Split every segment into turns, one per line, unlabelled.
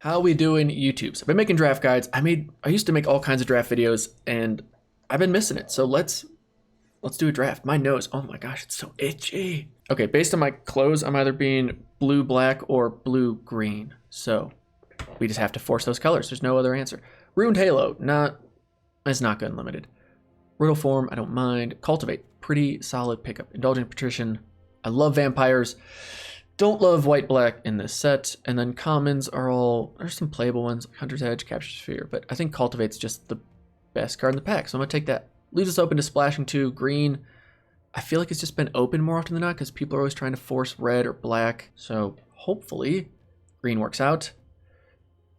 How we doing, YouTube? So I've been making draft guides. I used to make all kinds of draft videos, and I've been missing it. So let's do a draft. My nose, oh my gosh, it's so itchy. Okay, based on my clothes, I'm either being blue black or blue green. So we just have to force those colors. There's no other answer. Ruined Halo, it's not good unlimited. Riddle Form, I don't mind. Cultivate, pretty solid pickup. Indulgent Patrician, I love vampires. Don't love white black in this set. And then commons are all, there's some playable ones like Hunter's Edge, Capture Sphere, but I think Cultivate's just the best card in the pack, so I'm gonna take that. Leaves us open to splashing 2. Green, I feel like it's just been open more often than not because people are always trying to force red or black, so hopefully green works out.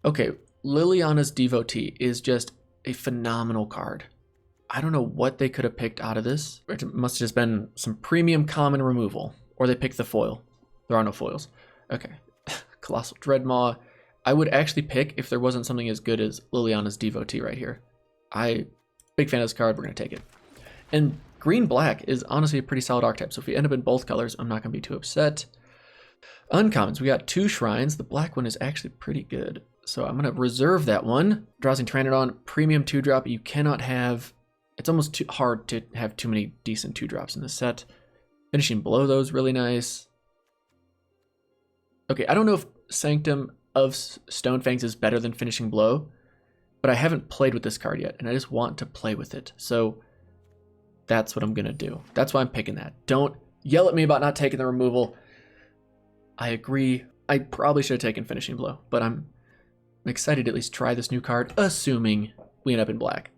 Okay, Liliana's Devotee is just a phenomenal card. I don't know what they could have picked out of this. It must have just been some premium common removal, or they picked the foil. There are no foils. Okay. Colossal Dreadmaw. I would actually pick if there wasn't something as good as Liliana's Devotee right here. Big fan of this card. We're going to take it. And green-black is honestly a pretty solid archetype. So if we end up in both colors, I'm not going to be too upset. Uncommons. We got 2 shrines. The black one is actually pretty good. So I'm going to reserve that one. Drowsing Pteranodon. Premium 2-drop. You cannot have... It's almost too hard to have too many decent 2-drops in this set. Finishing Blow, though, is really nice. Okay, I don't know if Sanctum of Stonefangs is better than Finishing Blow, but I haven't played with this card yet, and I just want to play with it. So that's what I'm going to do. That's why I'm picking that. Don't yell at me about not taking the removal. I agree. I probably should have taken Finishing Blow, but I'm excited to at least try this new card, assuming we end up in black.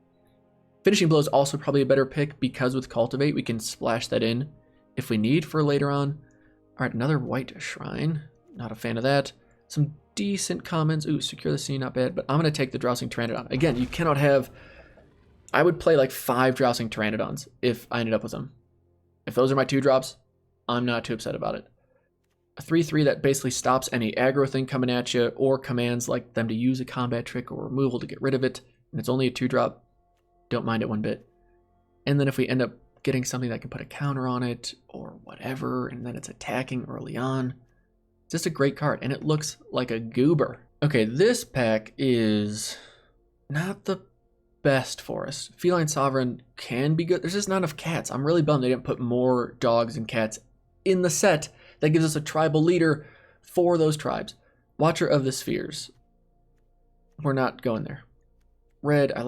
Finishing Blow is also probably a better pick because with Cultivate, we can splash that in if we need for later on. All right, another white shrine. Not a fan of that. Some decent commons. Ooh, Secure the Sea, not bad. But I'm going to take the Drowsing Pteranodon. Again, you cannot have... I would play like 5 Drowsing Pteranodons if I ended up with them. If those are my 2-drops, I'm not too upset about it. A 3/3 that basically stops any aggro thing coming at you or commands like them to use a combat trick or removal to get rid of it. And it's only a 2-drop. Don't mind it one bit. And then if we end up getting something that can put a counter on it or whatever, and then it's attacking early on... Just a great card, and it looks like a goober. Okay, this pack is not the best for us. Feline Sovereign can be good. There's just not enough cats. I'm really bummed they didn't put more dogs and cats in the set that gives us a tribal leader for those tribes. Watcher of the Spheres. We're not going there. Red, I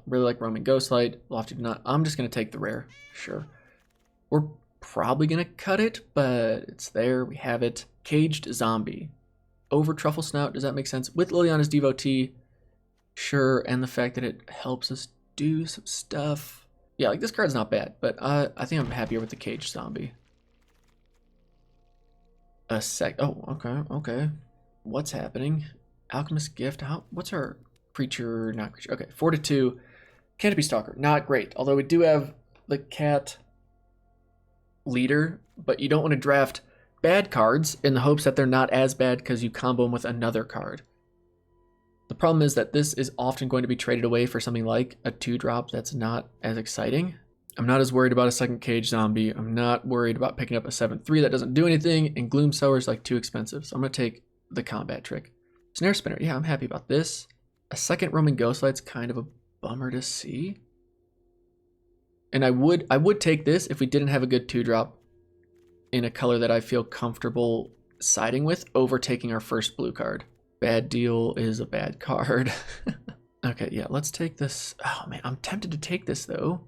really like Roaming Ghostlight. Lofty Not. I'm just going to take the rare. Sure. We're probably going to cut it, but it's there. We have it. Caged Zombie. Over Truffle Snout, does that make sense? With Liliana's Devotee, sure, and the fact that it helps us do some stuff. Yeah, like this card's not bad, but I think I'm happier with the Caged Zombie. Okay. What's happening? Alchemist Gift, what's our creature, not creature? Okay, 4/2. Canopy Stalker, not great. Although we do have the cat leader, but you don't want to draft bad cards in the hopes that they're not as bad because you combo them with another card. The problem is that this is often going to be traded away for something like a 2-drop that's not as exciting. I'm not as worried about a second Cage Zombie. I'm not worried about picking up a 7/3 that doesn't do anything, and Gloom Sower is like too expensive, so I'm going to take the combat trick. Snare Spinner, yeah, I'm happy about this. A second Roaming Ghostlight's kind of a bummer to see. And I would take this if we didn't have a good 2-drop in a color that I feel comfortable siding with over taking our first blue card. Bad Deal is a bad card. Okay, yeah, let's take this. Oh man, I'm tempted to take this though.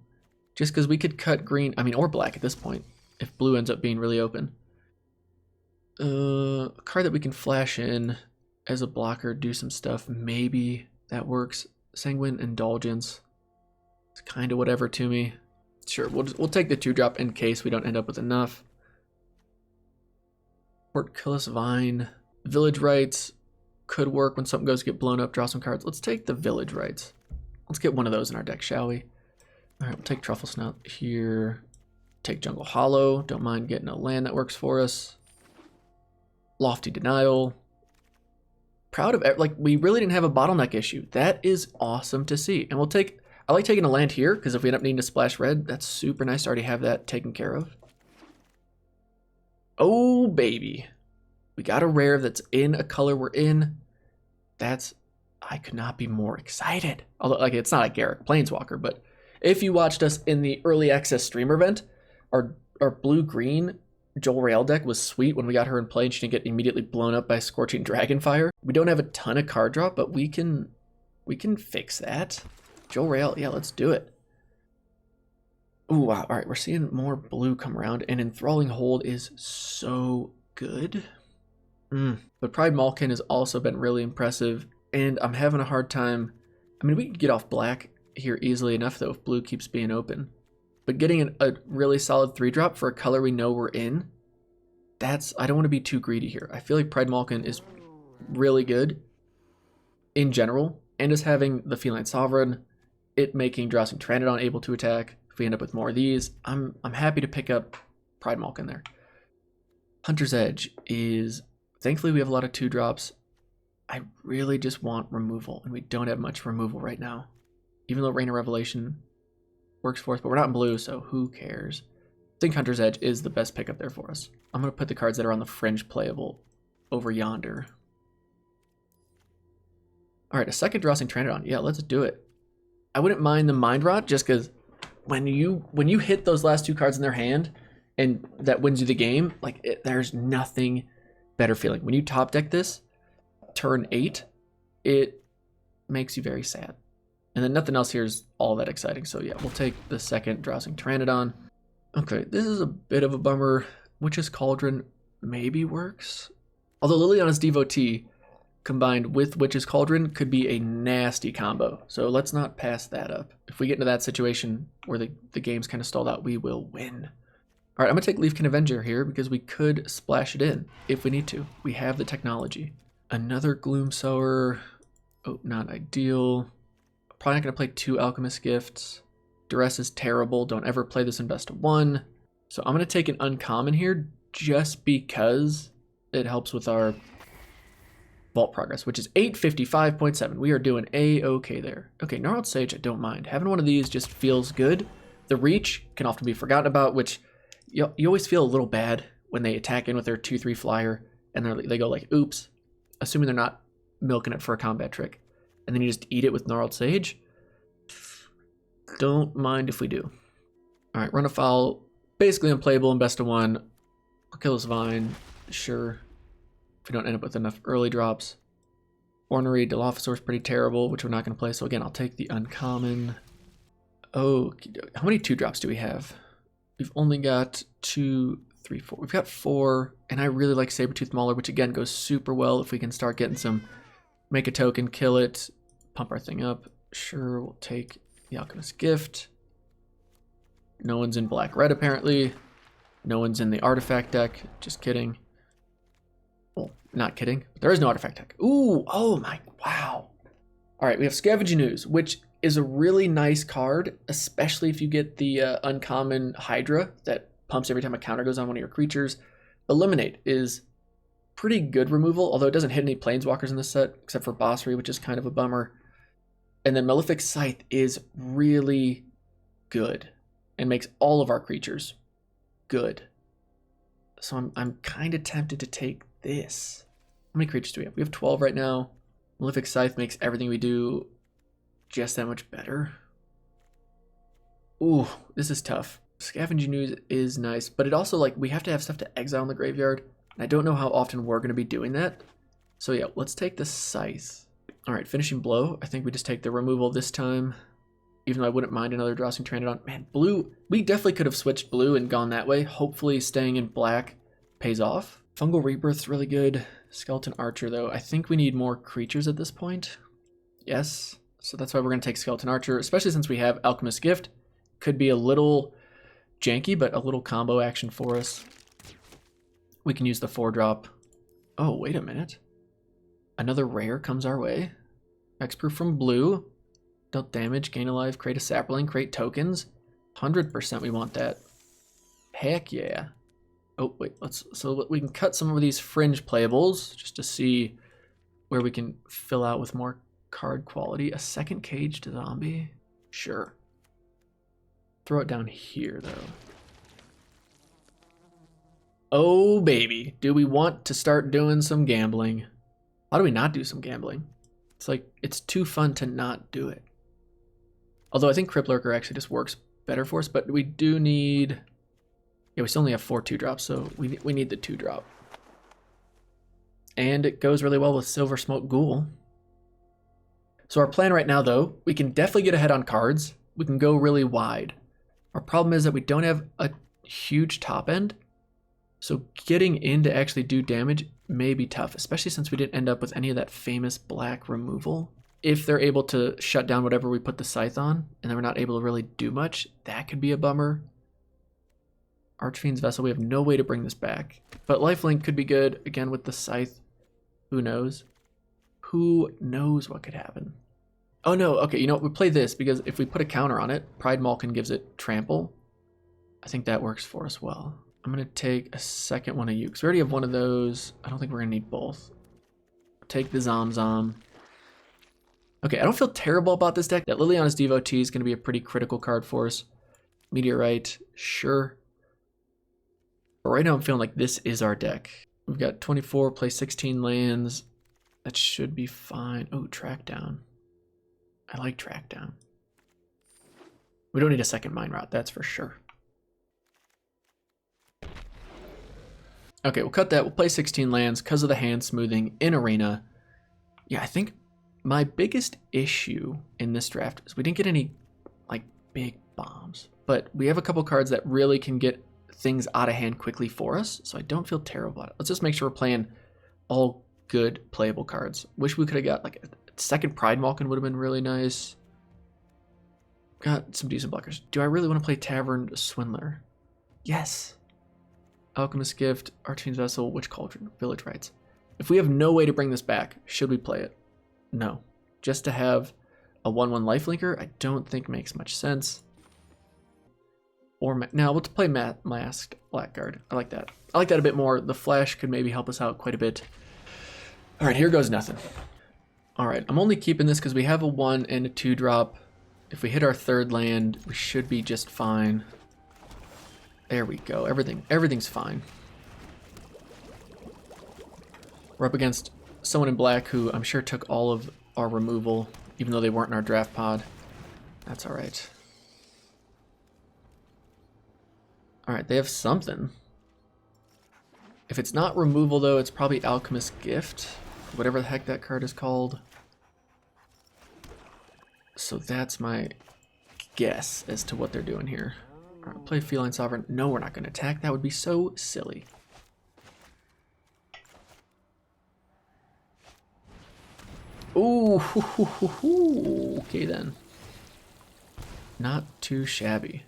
Just because we could cut green, or black at this point, if blue ends up being really open. A card that we can flash in as a blocker, do some stuff, maybe that works. Sanguine Indulgence. It's kind of whatever to me. Sure, we'll take the 2-drop in case we don't end up with enough. Portcullis Vine. Village Rites could work when something goes to get blown up. Draw some cards. Let's take the Village Rites. Let's get one of those in our deck, shall we? All right, we'll take Truffle Snout here. Take Jungle Hollow. Don't mind getting a land that works for us. Lofty Denial. Proud of it. Like, we really didn't have a bottleneck issue. That is awesome to see. And I like taking a land here because if we end up needing to splash red, that's super nice to already have that taken care of. Oh, baby. We got a rare that's in a color we're in. I could not be more excited. Although, like, it's not a Garruk Planeswalker, but if you watched us in the early access streamer event, our blue-green Joel Rail deck was sweet when we got her in play and she didn't get immediately blown up by Scorching Dragonfire. We don't have a ton of card drop, but we can fix that. Joel Rail, yeah, let's do it. Ooh, wow. All right, we're seeing more blue come around, and Enthralling Hold is so good. But Pride Malkin has also been really impressive, and I'm having a hard time. I mean, we can get off black here easily enough, though, if blue keeps being open. But getting a really solid 3-drop for a color we know we're in, I don't want to be too greedy here. I feel like Pride Malkin is really good in general, and is having the Feline Sovereign, it making Drowsing Pteranodon able to attack. If we end up with more of these, I'm happy to pick up Pride Malkin there. Hunter's Edge is, thankfully we have a lot of 2-drops. I really just want removal, and we don't have much removal right now. Even though Rain of Revelation works for us, but we're not in blue, so who cares? I think Hunter's Edge is the best pickup there for us. I'm going to put the cards that are on the fringe playable over yonder. All right, a second Drowsing Pteranodon. Yeah, let's do it. I wouldn't mind the Mind Rot, just because when you hit those last 2 cards in their hand, and that wins you the game, like there's nothing better feeling. When you top deck this, turn 8, it makes you very sad. And then nothing else here is all that exciting. So yeah, we'll take the second Drowsing Pteranodon. Okay, this is a bit of a bummer. Witch's Cauldron maybe works. Although Liliana's Devotee combined with Witch's Cauldron could be a nasty combo. So let's not pass that up. If we get into that situation where the game's kind of stalled out, we will win. All right, I'm going to take Leafkin Avenger here because we could splash it in if we need to. We have the technology. Another Gloomsower. Oh, not ideal. Probably not going to play 2 Alchemist Gifts. Duress is terrible. Don't ever play this in best of 1. So I'm going to take an uncommon here just because it helps with our Vault Progress, which is 855.7. We are doing A-okay there. Okay, Gnarled Sage, I don't mind. Having one of these just feels good. The Reach can often be forgotten about, which you always feel a little bad when they attack in with their 2/3 flyer and they go like, oops, assuming they're not milking it for a combat trick. And then you just eat it with Gnarled Sage. Don't mind if we do. All right, Run Afoul, basically unplayable in best of 1. Orchil's Vine, sure. If we don't end up with enough early drops. Ornery, Dilophosaur's pretty terrible, which we're not going to play. So again, I'll take the uncommon. Oh, how many 2-drops do we have? We've only got 2, 3, 4. We've got 4, and I really like Sabertooth Mauler, which again goes super well if we can start getting some make a token, kill it, pump our thing up. Sure, we'll take the Alchemist Gift. No one's in black-red apparently. No one's in the artifact deck. Just kidding. Well, not kidding. But there is no artifact deck. Ooh, oh my, wow. All right, we have Scavenging Ooze, which is a really nice card, especially if you get the uncommon Hydra that pumps every time a counter goes on one of your creatures. Eliminate is pretty good removal, although it doesn't hit any Planeswalkers in this set, except for Bossery, which is kind of a bummer. And then Malefic Scythe is really good and makes all of our creatures good. So I'm kind of tempted to take this. How many creatures do we have? We have 12 right now. Malefic Scythe makes everything we do just that much better. Ooh, this is tough. Scavenging Ooze is nice, but it also, like, we have to have stuff to exile in the graveyard, and I don't know how often we're going to be doing that. So yeah, let's take the Scythe. All right, Finishing Blow. I think we just take the removal this time, even though I wouldn't mind another Drowsing Pteranodon. Man, blue, we definitely could have switched blue and gone that way. Hopefully staying in black pays off. Fungal Rebirth's really good. Skeleton Archer, though. I think we need more creatures at this point. Yes. So that's why we're going to take Skeleton Archer, especially since we have Alchemist Gift. Could be a little janky, but a little combo action for us. We can use the 4-drop. Oh, wait a minute. Another rare comes our way. Hexproof from blue. Dealt damage, gain a life, create a sapling, create tokens. 100% we want that. Heck yeah. Oh, wait, so we can cut some of these fringe playables just to see where we can fill out with more card quality. A second Caged Zombie? Sure. Throw it down here, though. Oh, baby. Do we want to start doing some gambling? How do we not do some gambling? It's like, it's too fun to not do it. Although I think Crypt Lurker actually just works better for us, but we do need... Yeah, we still only have 4 2-drops, so we need the 2-drop. And it goes really well with Silver Smoke Ghoul. So our plan right now, though, we can definitely get ahead on cards. We can go really wide. Our problem is that we don't have a huge top end. So getting in to actually do damage may be tough, especially since we didn't end up with any of that famous black removal. If they're able to shut down whatever we put the scythe on, and then we're not able to really do much, that could be a bummer. Archfiend's Vessel, we have no way to bring this back. But Lifelink could be good, again with the scythe. Who knows? Who knows what could happen? Oh no, okay, you know what, we play this, because if we put a counter on it, Pride Malkin gives it trample. I think that works for us well. I'm gonna take a second one of you, because we already have one of those. I don't think we're gonna need both. Take the Zom. Okay, I don't feel terrible about this deck. That Liliana's Devotee is gonna be a pretty critical card for us. Meteorite, sure. But right now I'm feeling like this is our deck. We've got 24, play 16 lands. That should be fine. Oh, Track Down. I like Track Down. We don't need a second Mind Route, that's for sure. Okay, we'll cut that. We'll play 16 lands because of the hand smoothing in Arena. Yeah, I think my biggest issue in this draft is we didn't get any like big bombs, but we have a couple cards that really can get things out of hand quickly for us, so I don't feel terrible about it. Let's just make sure we're playing all good playable cards. Wish we could have got like a second Pride Malkin would have been really nice. Got some decent blockers. Do I really want to play Tavern Swindler? Yes. Alchemist Gift, Archfiend's Vessel, Witch Cauldron, Village Rites. If we have no way to bring this back, should we play it? No. Just to have a 1/1 lifelinker, I don't think makes much sense. Or now we'll play Masked Blackguard. I like that. I like that a bit more. The flash could maybe help us out quite a bit. All right, here goes nothing. All right, I'm only keeping this because we have a 1 and a 2-drop. If we hit our 3rd land, we should be just fine. There we go. Everything's fine. We're up against someone in black who I'm sure took all of our removal, even though they weren't in our draft pod. That's all right. All right, they have something. If it's not removal, though, it's probably Alchemist Gift, whatever the heck that card is called. So that's my guess as to what they're doing here. All right, play Feline Sovereign. No, we're not going to attack. That would be so silly. Ooh, hoo, hoo, hoo, hoo. Okay then. Not too shabby.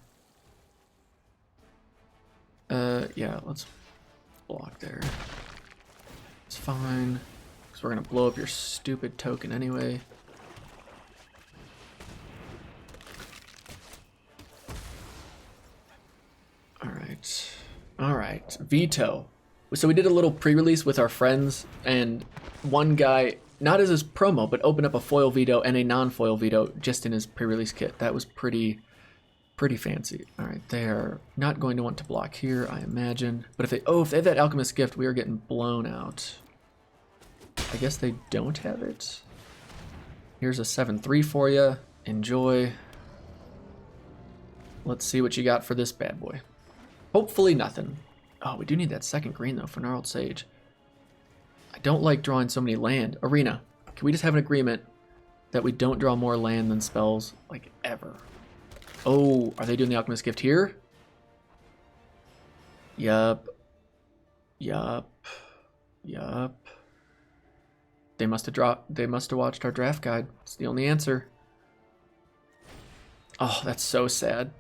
Yeah, let's block there. It's fine, because we're going to blow up your stupid token anyway. All right, veto. So we did a little pre-release with our friends, and one guy, not as his promo, but opened up a foil veto and a non-foil veto just in his pre-release kit. That was pretty fancy. All right, they are not going to want to block here, I imagine. But if they have that Alchemist Gift, we are getting blown out. I guess they don't have it. Here's a 7/3 for you. Enjoy. Let's see what you got for this bad boy. Hopefully nothing. Oh, we do need that second green, though, for Gnarled Sage. I don't like drawing so many land. Arena, can we just have an agreement that we don't draw more land than spells, like, ever? Oh, are they doing the Alchemist Gift here? Yup. Yup. Yup. They must have watched our draft guide. It's the only answer. Oh, that's so sad.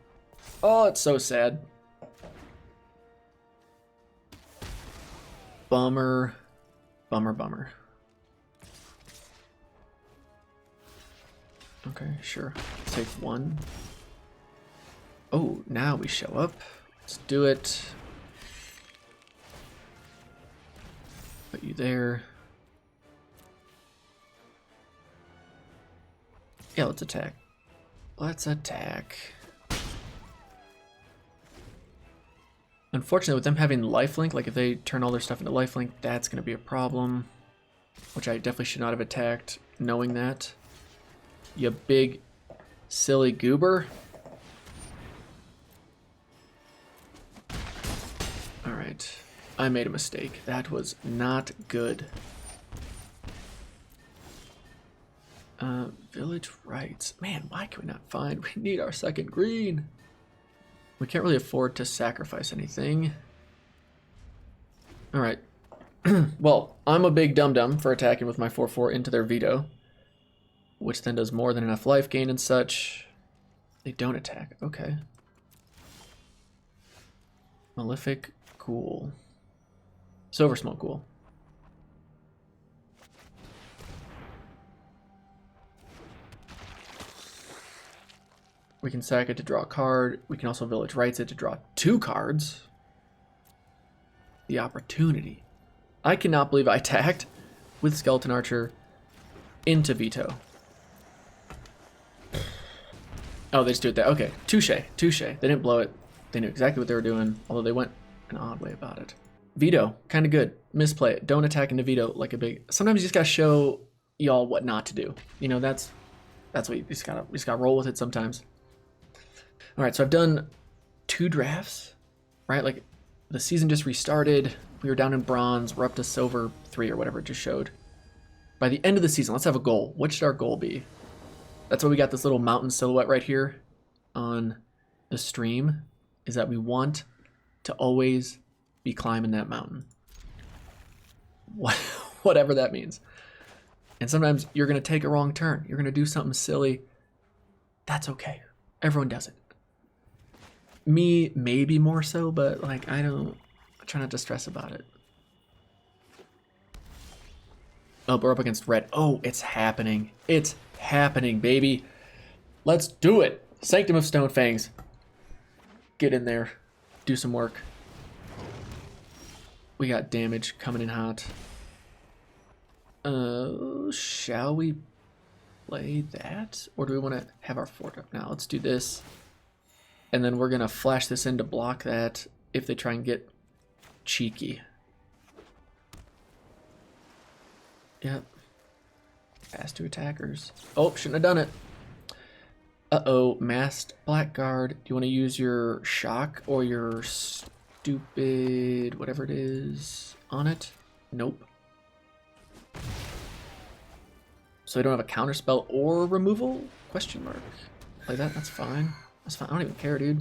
Oh, it's so sad. Bummer. Bummer. Okay, sure. Let's take 1. Oh, now we show up. Let's do it. Put you there. Yeah, let's attack. Let's attack. Unfortunately, with them having lifelink, like if they turn all their stuff into lifelink, that's going to be a problem. which I definitely should not have attacked knowing that. You big silly goober. All right, I made a mistake. That was not good. Village rights. Man, why can we not find? We need our second green. We can't really afford to sacrifice anything. All right. Well, I'm a big dum-dum for attacking with my 4/4 into their veto, which then does more than enough life gain and such. They don't attack. Okay. Malefic Ghoul. Silver Smoke Ghoul. We can sack it to draw a card. We can also Village Rights it to draw 2 cards. The opportunity. I cannot believe I attacked with Skeleton Archer into veto. Oh, they just do it there. Okay, touche, touche. They didn't blow it. They knew exactly what they were doing, although they went an odd way about it. Veto, kind of good. Misplay it. Don't attack into veto like a big... Sometimes you just gotta show y'all what not to do. You know, that's what you just gotta roll with it sometimes. All right, so I've done 2 drafts, right? Like the season just restarted. We were down in bronze. We're up to silver 3 or whatever it just showed. By the end of the season, let's have a goal. What should our goal be? That's why we got this little mountain silhouette right here on the stream, is that we want to always be climbing that mountain. Whatever that means. And sometimes you're going to take a wrong turn. You're going to do something silly. That's okay. Everyone does it. Me, maybe more so, but like I try not to stress about it. Oh, we're up against red. Oh, it's happening. It's happening, baby. Let's do it. Sanctum of Stonefangs. Get in there. Do some work. We got damage coming in hot. Shall we play that? Or do we want to have our fort up now? Let's do this. And then we're going to flash this in to block that if they try and get cheeky. Yep. Pass to attackers. Oh, shouldn't have done it. Uh-oh, masked blackguard. Do you want to use your shock or your stupid whatever it is on it? Nope. So they don't have a counterspell or removal? Question mark. Play that, that's fine. That's fine. I don't even care, dude.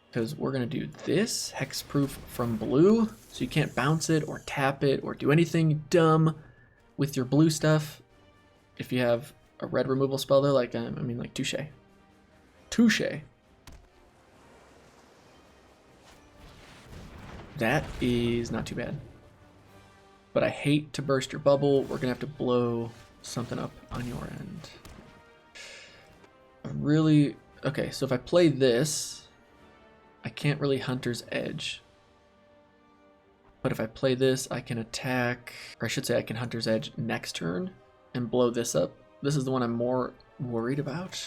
Because we're going to do this. Hexproof from blue. So you can't bounce it or tap it or do anything dumb with your blue stuff. If you have a red removal spell, though, like, I mean, like, touche. Touche. That is not too bad. But I hate to burst your bubble. We're going to have to blow something up on your end. Really... Okay, so if I play this, I can't really Hunter's Edge. But if I play this, I can attack... Or I should say I can Hunter's Edge next turn and blow this up. This is the one I'm more worried about.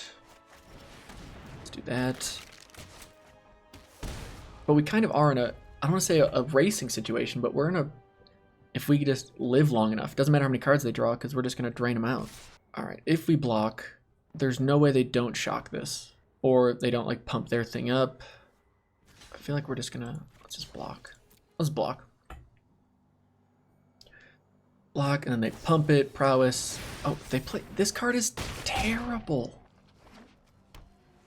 Let's do that. But we kind of are in a... I don't want to say a racing situation, but we're in a... If we just live long enough, doesn't matter how many cards they draw because we're just going to drain them out. All right, if we block... There's no way they don't shock this. Or they don't like pump their thing up. I feel like we're just gonna, let's just block. Let's block. Block, and then they pump it, prowess. Oh, they play, this card is terrible.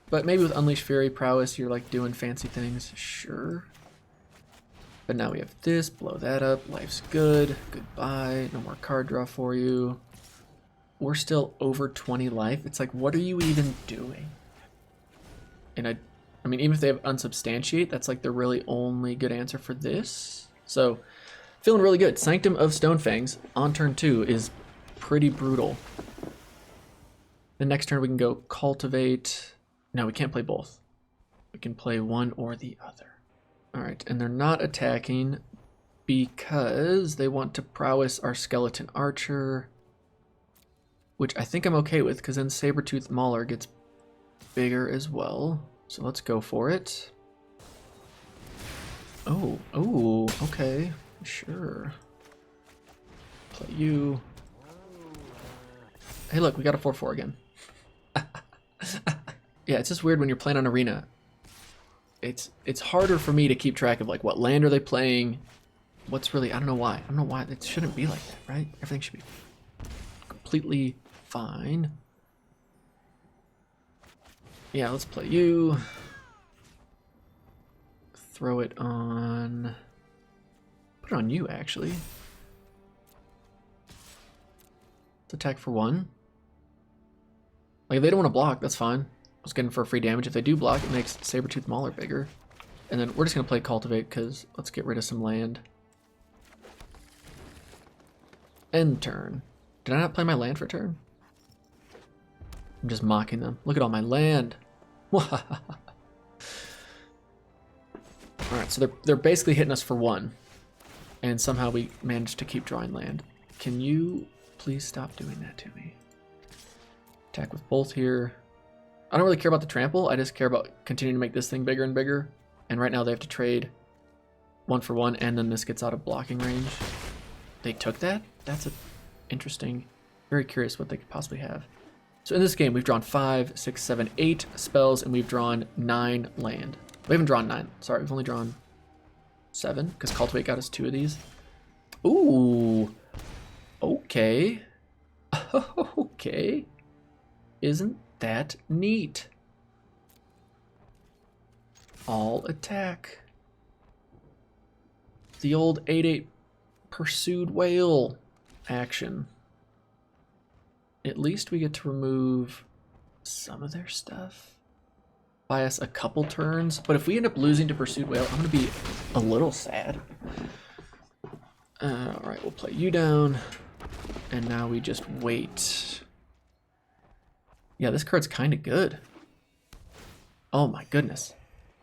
But maybe with Unleash Fury, prowess, you're like doing fancy things, sure. But now we have this, blow that up, life's good, goodbye, no more card draw for you. We're still over 20 life. It's like, what are you even doing? And I mean, even if they have Unsubstantiate, that's like the really only good answer for this. So, feeling really good. Sanctum of Stonefangs on turn 2 is pretty brutal. The next turn we can go Cultivate. No, we can't play both. We can play one or the other. All right, and they're not attacking because they want to prowess our Skeleton Archer, which I think I'm okay with, because then Sabertooth Mauler gets bigger as well. So let's go for it. Oh, okay, sure. Play you. Hey, look, we got a 4/4 again. Yeah, it's just weird when you're playing on Arena. It's harder for me to keep track of like what land are they playing, what's really, I don't know why. I don't know why it shouldn't be like that, right? Everything should be completely fine. Yeah, let's play you. Throw it on. Put it on you, actually. Let's attack for 1. Like, if they don't want to block, that's fine. I was getting for free damage. If they do block, it makes Sabertooth Mauler bigger. And then we're just going to play Cultivate, because let's get rid of some land. End turn. Did I not play my land for turn? I'm just mocking them. Look at all my land. Alright, so they're basically hitting us for 1. And somehow we managed to keep drawing land. Can you please stop doing that to me? Attack with both here. I don't really care about the trample. I just care about continuing to make this thing bigger and bigger. And right now they have to trade 1 for 1, and then this gets out of blocking range. They took that? That's interesting. Very curious what they could possibly have. So in this game, we've drawn 5, 6, 7, 8 spells, and we've drawn 9 land. We haven't drawn 9. Sorry, we've only drawn 7, because Cultivate got us 2 of these. Ooh. Okay. Okay. Isn't that neat? All attack. The old 8/8 pursued whale action. At least we get to remove some of their stuff. Buy us a couple turns. But if we end up losing to pursued whale, I'm going to be a little sad. Alright, we'll play you down. And now we just wait. Yeah, this card's kind of good. Oh my goodness.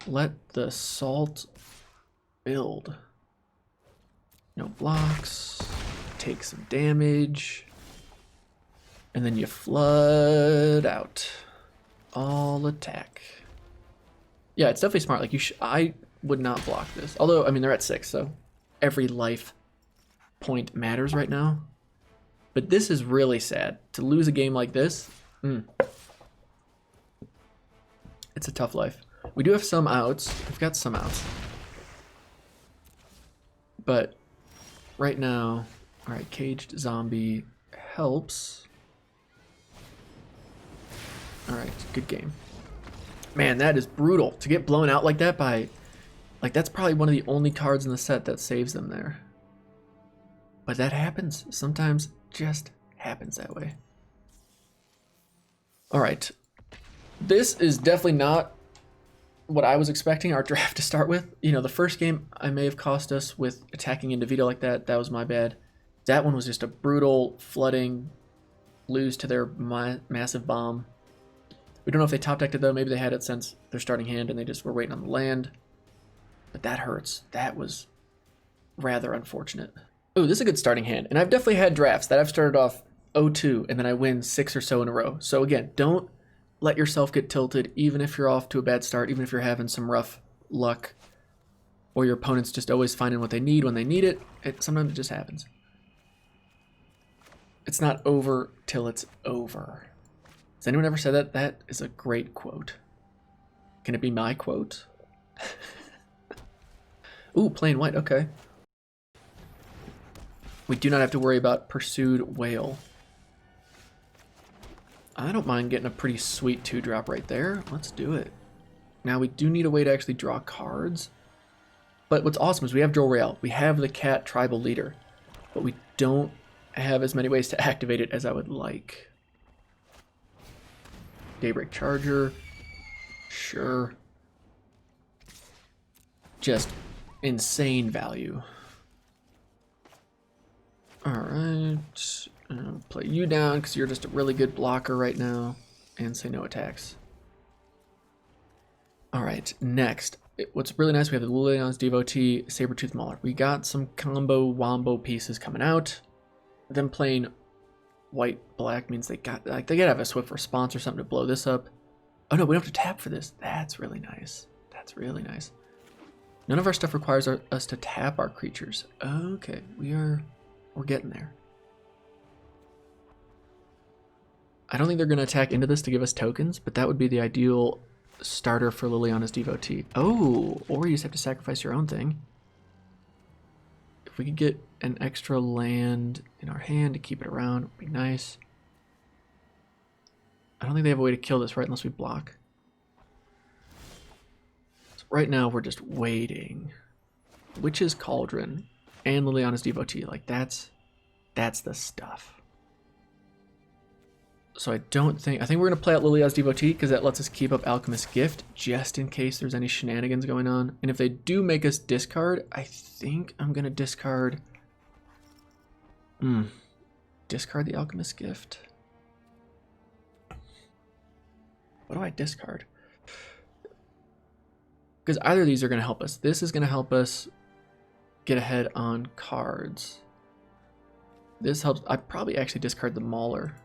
Let the salt build. No blocks. Take some damage. And then you flood out. All attack. Yeah, it's definitely smart. Like I would not block this. Although, I mean, they're at 6, so every life point matters right now. But this is really sad. To lose a game like this, it's a tough life. We do have some outs. We've got some outs. But right now, all right, Caged Zombie helps. All right, good game. Man, that is brutal. To get blown out like that by, like, that's probably one of the only cards in the set that saves them there. But that happens. Sometimes just happens that way. All right. This is definitely not what I was expecting our draft to start with. You know, the first game I may have cost us with attacking into Vito like that. That was my bad. That one was just a brutal flooding, lose to their massive bomb. We don't know if they top decked it though. Maybe they had it since their starting hand and they just were waiting on the land. But that hurts. That was rather unfortunate. Ooh, this is a good starting hand. And I've definitely had drafts that I've started off 0-2 and then I win 6 or so in a row. So again, don't let yourself get tilted, even if you're off to a bad start, even if you're having some rough luck, or your opponent's just always finding what they need when they need it. Sometimes it just happens. It's not over till it's over. Has anyone ever said that? That is a great quote. Can it be my quote? Ooh, plain white, okay. We do not have to worry about pursued whale. I don't mind getting a pretty sweet 2-drop right there. Let's do it. Now we do need a way to actually draw cards. But what's awesome is we have Joel Royale. We have the cat tribal leader. But we don't have as many ways to activate it as I would like. Daybreak Charger. Sure. Just insane value. Alright. Play you down because you're just a really good blocker right now. And say no attacks. Alright, next. What's really nice, we have the Liliana's Devotee, Sabertooth Mauler. We got some combo wombo pieces coming out. Them playing white-black means they gotta have a swift response or something to blow this up. Oh no, we don't have to tap for this. That's really nice. That's really nice. None of our stuff requires us to tap our creatures. Okay, we're getting there. I don't think they're going to attack into this to give us tokens, but that would be the ideal starter for Liliana's Devotee. Oh, or you just have to sacrifice your own thing. If we could get an extra land in our hand to keep it around, it would be nice. I don't think they have a way to kill this, right, unless we block. So right now, we're just waiting. Witch's Cauldron and Liliana's Devotee, like that's the stuff. So I think we're going to play out Liliana's Devotee because that lets us keep up Alchemist's Gift just in case there's any shenanigans going on. And if they do make us discard, I think I'm going to discard... discard the Alchemist's Gift. What do I discard? Because either of these are going to help us. This is going to help us get ahead on cards. This helps. I'd probably actually discard the Mauler.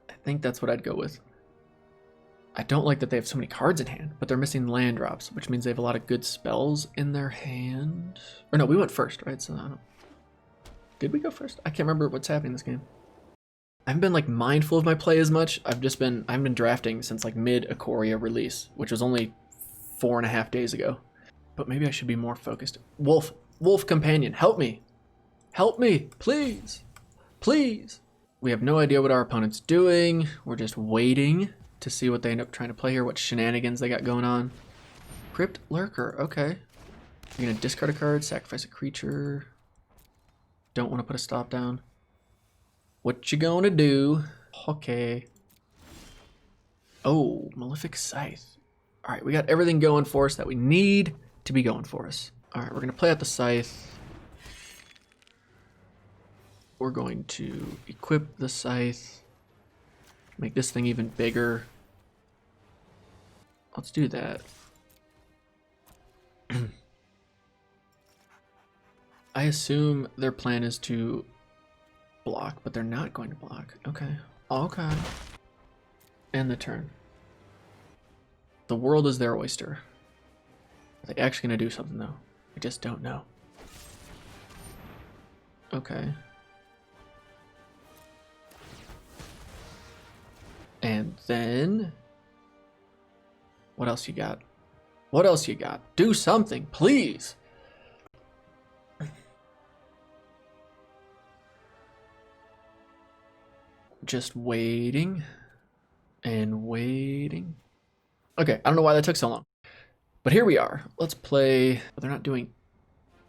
I think that's what I'd go with. I don't like that they have so many cards in hand, but they're missing land drops, which means they have a lot of good spells in their hand. Or no, we went first, right? So I don't... Did we go first? I can't remember what's happening in this game. I haven't been like mindful of my play as much. I haven't been drafting since like mid Ikoria release, which was only 4.5 days ago. But maybe I should be more focused. Wolf companion, help me. Help me, please. Please. We have no idea what our opponent's doing. We're just waiting to see what they end up trying to play here, what shenanigans they got going on. Crypt Lurker, okay. You're gonna discard a card, sacrifice a creature. Don't want to put a stop down. What you gonna do? Okay. Oh, Malefic Scythe. All right, we got everything going for us that we need to be going for us. All right, we're gonna play out the Scythe. We're going to equip the Scythe, make this thing even bigger. Let's do that. I assume their plan is to block, but they're not going to block. Okay. Okay. End the turn. The world is their oyster. Are they actually going to do something, though? I just don't know. Okay. And then... What else you got? What else you got? Do something, please! Just waiting and waiting. Okay, I don't know why that took so long. But here we are. Let's play. But they're not doing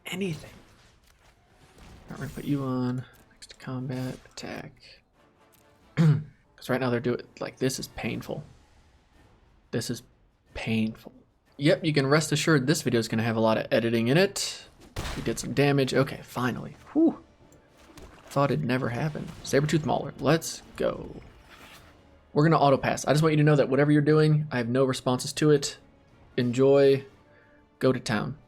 anything. All right, we're gonna put you on. Next to combat, attack. Because right now they're doing, like, this is painful. This is painful. Yep, you can rest assured this video is gonna have a lot of editing in it. We did some damage. Okay, finally. Whew. Thought it'd never happen. Sabertooth Mauler, let's go. We're gonna auto pass. I just want you to know that whatever you're doing, I have no responses to it. Enjoy, go to town.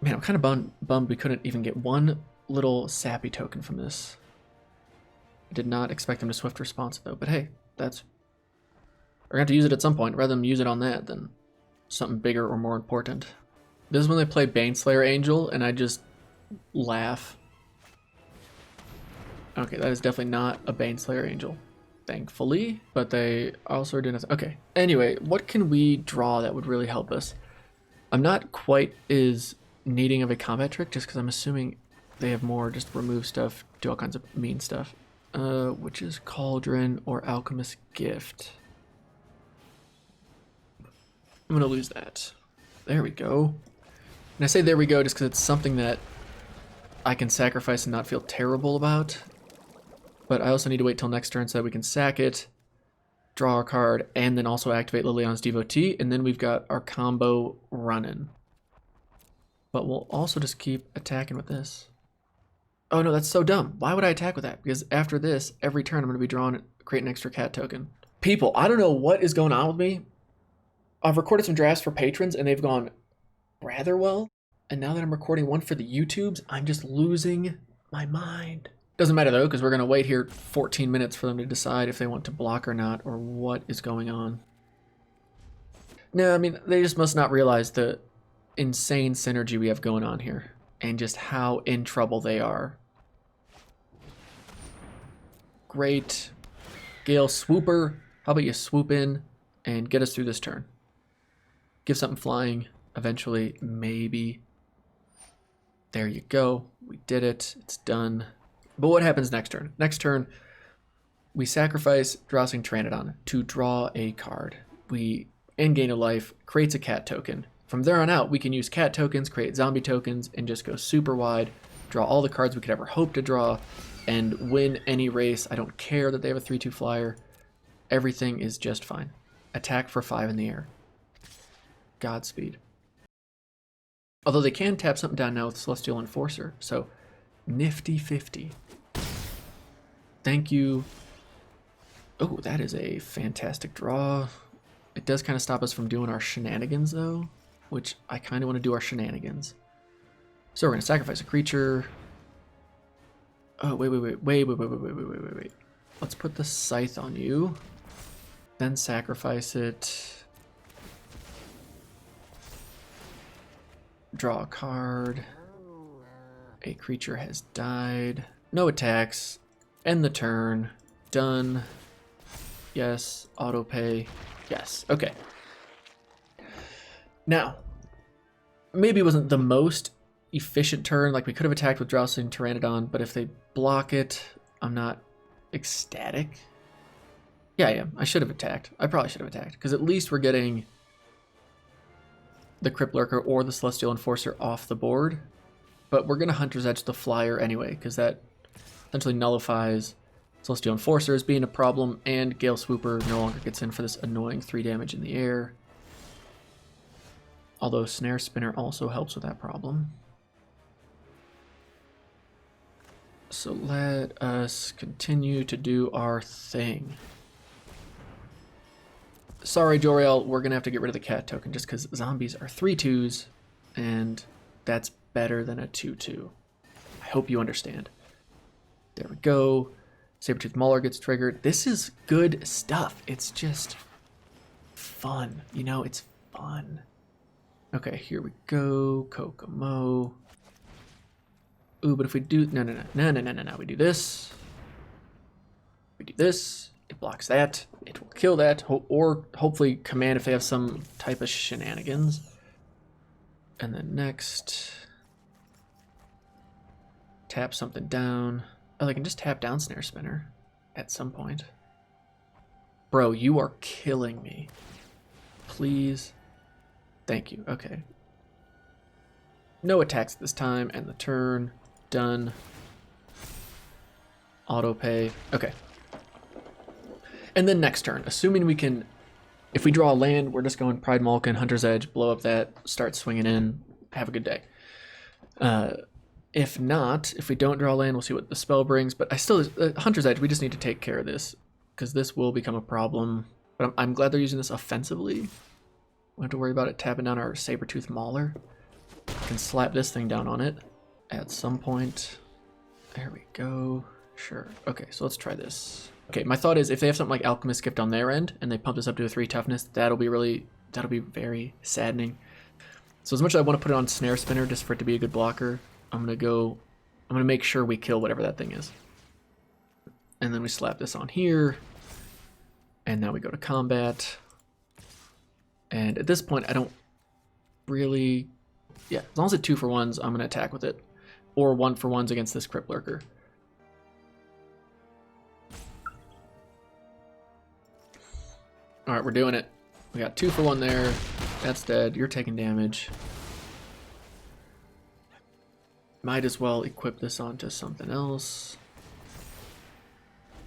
Man, I'm kind of bummed we couldn't even get one little sappy token from this. I did not expect them to swift response though, but hey, that's... We're gonna have to use it at some point, rather than use it on that than something bigger or more important. This is when they play Baneslayer Angel, and I just laugh. Okay, that is definitely not a Baneslayer Angel, thankfully, but they also are doing nothing. Okay, anyway, what can we draw that would really help us? I'm not quite as needing of a combat trick, just because I'm assuming they have more just remove stuff, do all kinds of mean stuff. Witch's Cauldron or Alchemist's Gift. I'm gonna lose that. There we go. And I say there we go just because it's something that I can sacrifice and not feel terrible about. But I also need to wait till next turn so that we can sack it, draw our card, and then also activate Liliana's Devotee, and then we've got our combo running. But we'll also just keep attacking with this. Oh no, that's so dumb. Why would I attack with that? Because after this, every turn I'm going to be drawing, create an extra cat token. People, I don't know what is going on with me. I've recorded some drafts for patrons and they've gone rather well. And now that I'm recording one for the YouTubes, I'm just losing my mind. Doesn't matter though, because we're going to wait here 14 minutes for them to decide if they want to block or not, or what is going on. No, I mean, they just must not realize the insane synergy we have going on here. and just how in trouble they are. Great. Gale Swooper, how about you swoop in and get us through this turn? Give something flying eventually, maybe. There you go. We did it. It's done. But what happens next turn? Next turn, we sacrifice Drowsing Pteranodon to draw a card. We end gain a life, creates a cat token. From there on out, we can use cat tokens, create zombie tokens, and just go super wide, draw all the cards we could ever hope to draw, and win any race. I don't care that they have a 3/2 flyer. Everything is just fine. Attack for 5 in the air. Godspeed. Although they can tap something down now with Celestial Enforcer, so nifty 50. Thank you. Oh, that is a fantastic draw. It does kind of stop us from doing our shenanigans, though, which I kind of want to do our shenanigans. So we're going to sacrifice a creature. Oh, wait. Let's put the Scythe on you. Then sacrifice it. Draw a card. A creature has died. No attacks. End the turn. Done. Yes. Auto pay. Yes. Okay. Now, maybe it wasn't the most efficient turn. Like, we could have attacked with Drowsing Pteranodon, but if they block it, I'm not ecstatic. Yeah, I am. I should have attacked. I probably should have attacked, because at least we're getting the Crypt Lurker or the Celestial Enforcer off the board. But we're going to Hunter's Edge the Flyer anyway, because that essentially nullifies Celestial Enforcer as being a problem, and Gale Swooper no longer gets in for this annoying 3 damage in the air. Although Snare Spinner also helps with that problem. So let us continue to do our thing. Sorry, Joriel, we're going to have to get rid of the cat token just because zombies are 3/2s, and that's better than a 2/2. I hope you understand. There we go. Sabertooth Mauler gets triggered. This is good stuff. It's just fun. You know, it's fun. Okay, here we go. Kokomo. Ooh, but if we do... No. We do this. We do this. It blocks that. It will kill that. Or hopefully command if they have some type of shenanigans. And then next... Tap something down. Oh, they can just tap down Snare Spinner at some point. Bro, you are killing me. Please. Thank you. Okay. No attacks this time. End the turn. Done. Auto pay. Okay. And then next turn, assuming we can... If we draw a land, we're just going Pride Malkin, Hunter's Edge, blow up that, start swinging in. Have a good day. If not, if we don't draw land, we'll see what the spell brings. But I still... Hunter's Edge, we just need to take care of this, because this will become a problem. But I'm glad they're using this offensively. We don't have to worry about it tapping down our Sabertooth Mauler. We can slap this thing down on it at some point. There we go. Sure. Okay, so let's try this. Okay, my thought is if they have something like Alchemist Gift on their end and they pump this up to a 3 toughness, that'll be very saddening. So as much as I want to put it on Snare Spinner just for it to be a good blocker, I'm gonna make sure we kill whatever that thing is. And then we slap this on here. And now we go to combat. And at this point, I don't really... Yeah, as long as it's 2-for-1s, I'm gonna attack with it. Or 1-for-1s against this Crypt Lurker. Alright, we're doing it. We got 2-for-1 there. That's dead. You're taking damage. Might as well equip this onto something else.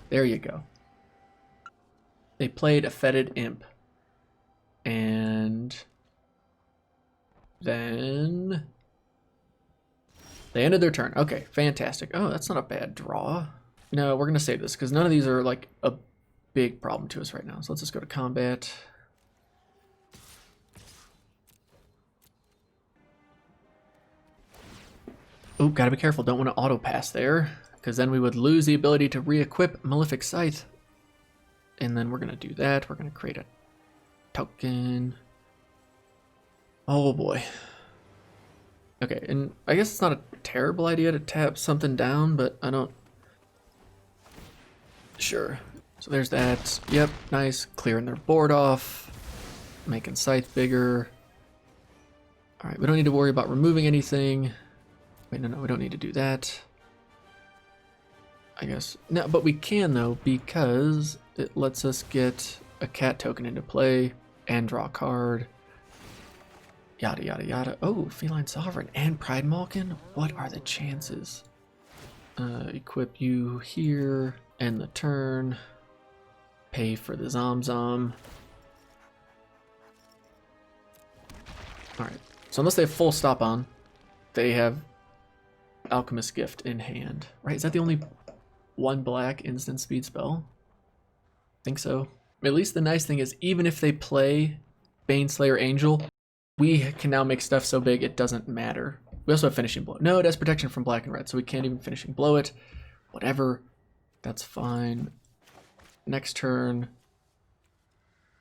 There you go. They played a Fetid Imp. And then they ended their turn. Okay, fantastic. Oh, that's not a bad draw. No, we're going to save this because none of these are like a big problem to us right now. So let's just go to combat. Oh, gotta be careful. Don't want to auto pass there because then we would lose the ability to re-equip Malefic Scythe. And then we're going to do that. We're going to create a token. Oh boy. Okay, and I guess it's not a terrible idea to tap something down, but I don't... Sure. So there's that. Yep, nice. Clearing their board off. Making Scythe bigger. Alright, we don't need to worry about removing anything. Wait, no, we don't need to do that. I guess. No, but we can though, because it lets us get a cat token into play and draw a card. Yada, yada, yada. Oh, Feline Sovereign and Pride Malkin? What are the chances? Equip you here, end the turn. Pay for the Zom. Alright, so unless they have full stop on, they have Alchemist Gift in hand. Right, is that the only one black instant speed spell? Think so. At least the nice thing is, even if they play Baneslayer Angel, we can now make stuff so big it doesn't matter. We also have Finishing Blow. No, it has protection from black and red, so we can't even Finishing Blow it. Whatever. That's fine. Next turn.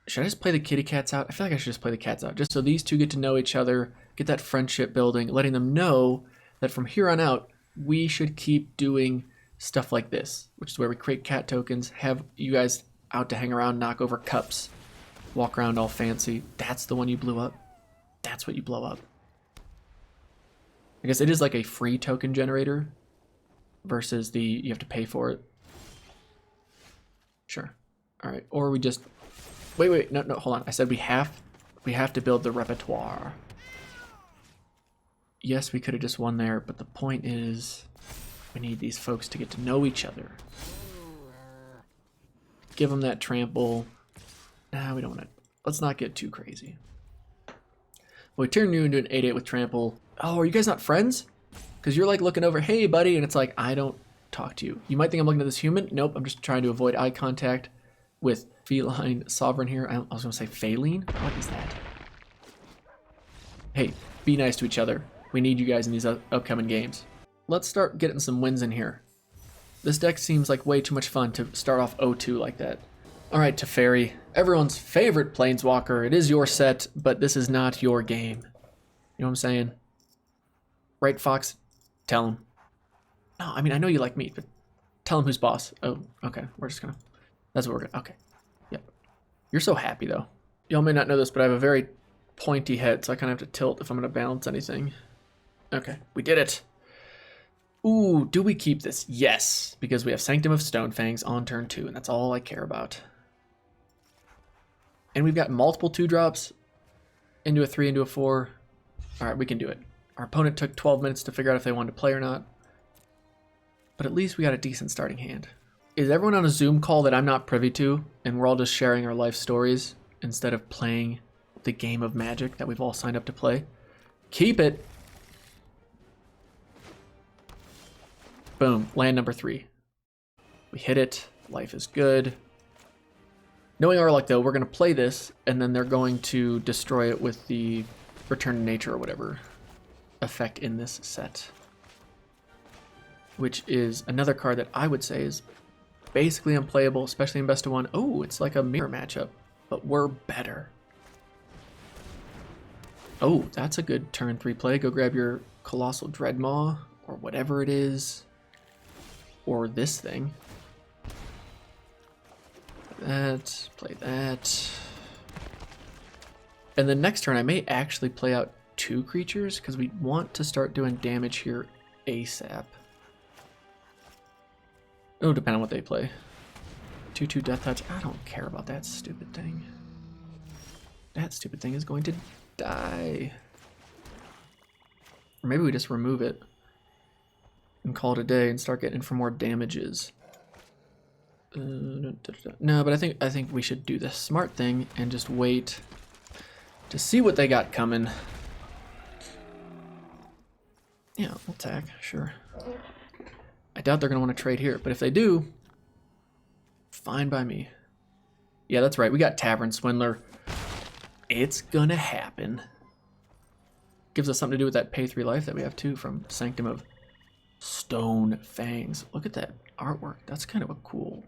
Should I just play the kitty cats out? I feel like I should just play the cats out, just so these two get to know each other, get that friendship building, letting them know that from here on out, we should keep doing stuff like this, which is where we create cat tokens, have you guys out to hang around, knock over cups, walk around all fancy. That's the one you blew up. That's what you blow up. I guess it is like a free token generator versus the you have to pay for it. Sure. All right. Or we just wait. No, hold on. I said we have to build the repertoire. Yes, we could have just won there, but the point is we need these folks to get to know each other. Give them that trample. Nah, we don't want to. Let's not get too crazy. Well, we turn you into an 8/8 with trample. Oh, are you guys not friends? Because you're like looking over, hey buddy, and it's like, I don't talk to you. You might think I'm looking at this human. Nope, I'm just trying to avoid eye contact with Feline Sovereign here. I was going to say Feline? What is that? Hey, be nice to each other. We need you guys in these upcoming games. Let's start getting some wins in here. This deck seems like way too much fun to start off 0-2 like that. All right, Teferi, everyone's favorite Planeswalker. It is your set, but this is not your game. You know what I'm saying? Right, Fox? Tell him. No, I mean, I know you like me, but tell him who's boss. Oh, okay. We're just gonna... That's what we're gonna... Okay. Yep. You're so happy, though. Y'all may not know this, but I have a very pointy head, so I kind of have to tilt if I'm gonna balance anything. Okay. We did it. Ooh, do we keep this? Yes, because we have Sanctum of Stonefangs on turn 2, and that's all I care about. And we've got multiple 2-drops into a 3, into a 4. All right, we can do it. Our opponent took 12 minutes to figure out if they wanted to play or not. But at least we got a decent starting hand. Is everyone on a Zoom call that I'm not privy to, and we're all just sharing our life stories instead of playing the game of Magic that we've all signed up to play? Keep it. Boom, land number 3. We hit it. Life is good. Knowing our luck, though, we're going to play this, and then they're going to destroy it with the Return to Nature or whatever effect in this set. Which is another card that I would say is basically unplayable, especially in best of 1. Oh, it's like a mirror matchup, but we're better. Oh, that's a good turn 3 play. Go grab your Colossal Dreadmaw, or whatever it is. Or this thing. Play that. And then next turn I may actually play out 2 creatures because we want to start doing damage here ASAP. Oh, depending on what they play. 2/2 Death Touch. I don't care about that stupid thing. That stupid thing is going to die. Or maybe we just remove it and call it a day and start getting in for more damages. No, but I think we should do the smart thing and just wait to see what they got coming. Yeah, we'll attack, sure. I doubt they're going to want to trade here, but if they do, fine by me. Yeah, that's right. We got Tavern Swindler. It's going to happen. Gives us something to do with that pay 3 life that we have too from Sanctum of Stonefangs. Look at that artwork. That's kind of a cool.